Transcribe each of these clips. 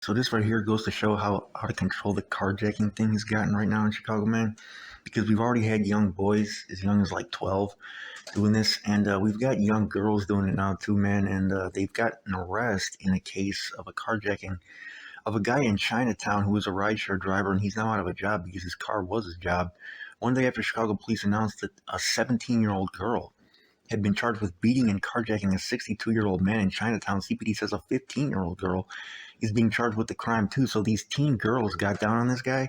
So this right here goes to show how out of control the carjacking thing has gotten right now in Chicago, man. Because we've already had young boys as young as like 12 doing this, and we've got young girls doing it now too, man. And they've got an arrest in a case of a carjacking of a guy in Chinatown who was a rideshare driver, and he's now out of a job because his car was his job. One day after Chicago police announced that a 17-year-old girl had been charged with beating and carjacking a 62-year-old man in Chinatown, CPD says a 15-year-old girl is being charged with the crime too. So these teen girls got down on this guy.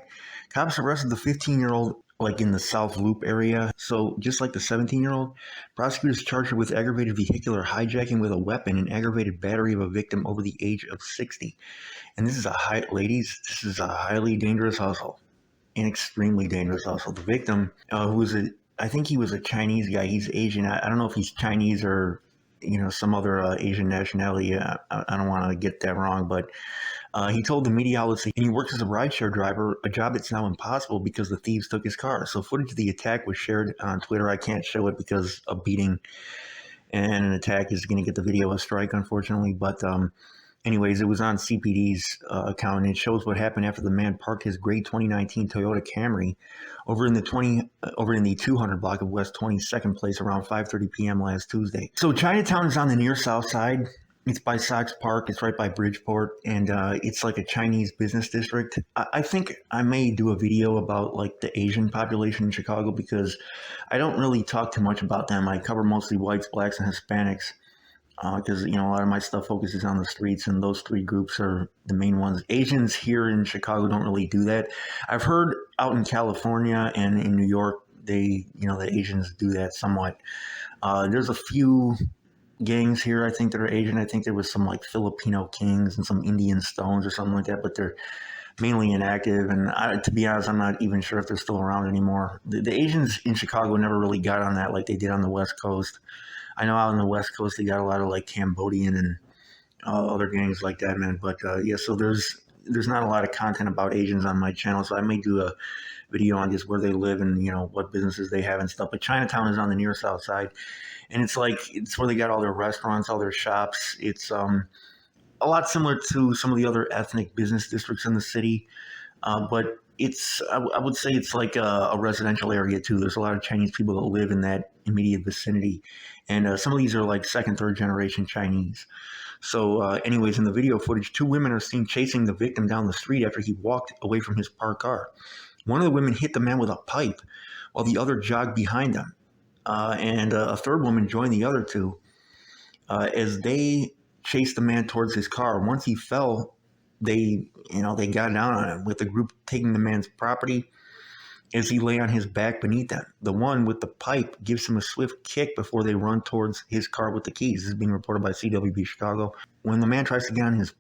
Cops arrested the 15-year-old like in the South Loop area. So just like the 17-year-old, prosecutors charged her with aggravated vehicular hijacking with a weapon and aggravated battery of a victim over the age of 60. And this is this is a highly dangerous hustle, an extremely dangerous hustle. The victim, who was I think he was a Chinese guy. He's Asian. I don't know if he's Chinese or some other Asian nationality. I don't want to get that wrong, but he told the media outlets and he works as a rideshare driver, a job that's now impossible because the thieves took his car. So footage of the attack was shared on Twitter. I can't show it because a beating and an attack is going to get the video a strike, unfortunately. But anyways, it was on CPD's account, and it shows what happened after the man parked his gray 2019 Toyota Camry over in the 200 block of West 22nd Place around 5:30 p.m. last Tuesday. So Chinatown is on the near south side. It's by Sox Park. It's right by Bridgeport, and it's like a Chinese business district. I think I may do a video about like the Asian population in Chicago because I don't really talk too much about them. I cover mostly whites, blacks, and Hispanics because a lot of my stuff focuses on the streets, and those three groups are the main ones. Asians here in Chicago don't really do that. I've heard out in California and in New York, the Asians do that somewhat. There's a few gangs here, I think, that are Asian. I think there was some like Filipino Kings and some Indian Stones or something like that, but they're mainly inactive. And to be honest, I'm not even sure if they're still around anymore. The Asians in Chicago never really got on that like they did on the West Coast. I know out on the West Coast they got a lot of like Cambodian and other gangs like that, man. But yeah, so there's not a lot of content about Asians on my channel, so I may do a video on just where they live and what businesses they have and stuff. But Chinatown is on the near south side, and it's where they got all their restaurants, all their shops. It's a lot similar to some of the other ethnic business districts in the city, but I would say it's like a residential area too. There's a lot of Chinese people that live in that immediate vicinity, and some of these are like second, third generation Chinese. So anyways, in the video footage, two women are seen chasing the victim down the street after he walked away from his parked car. One of the women hit the man with a pipe while the other jogged behind them. And a third woman joined the other two as they chased the man towards his car. Once he fell, they got down on him, with the group taking the man's property as he lay on his back beneath them. The one with the pipe gives him a swift kick before they run towards his car with the keys. This is being reported by CWB Chicago. When the man tries to get on his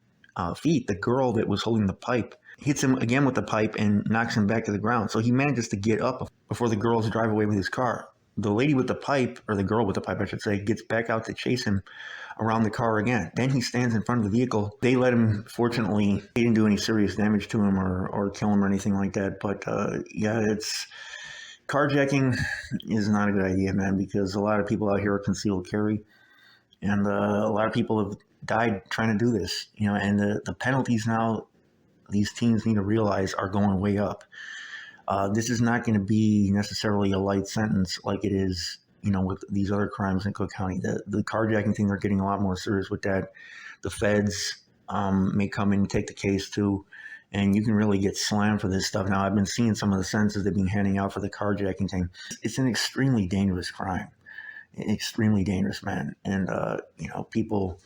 feet, the girl that was holding the pipe hits him again with the pipe and knocks him back to the ground. So he manages to get up before the girls drive away with his car. The lady with the pipe, or the girl with the pipe, I should say, gets back out to chase him around the car again. Then he stands in front of the vehicle. They let him, fortunately, they didn't do any serious damage to him or kill him or anything like that. But yeah, carjacking is not a good idea, man, because a lot of people out here are concealed carry. And a lot of people have died trying to do this, and the penalties now these teens need to realize are going way up. This is not going to be necessarily a light sentence like it is, with these other crimes in Cook County. The carjacking thing, they're getting a lot more serious with that. The feds may come in and take the case too, and you can really get slammed for this stuff. Now, I've been seeing some of the sentences they've been handing out for the carjacking thing. It's an extremely dangerous crime, extremely dangerous, man. And, people,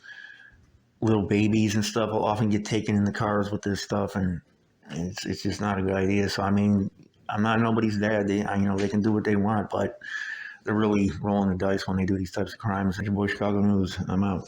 little babies and stuff will often get taken in the cars with this stuff, and it's just not a good idea. So, I mean, I'm not nobody's dad. They can do what they want, but they're really rolling the dice when they do these types of crimes. Your boy Chicago News. I'm out.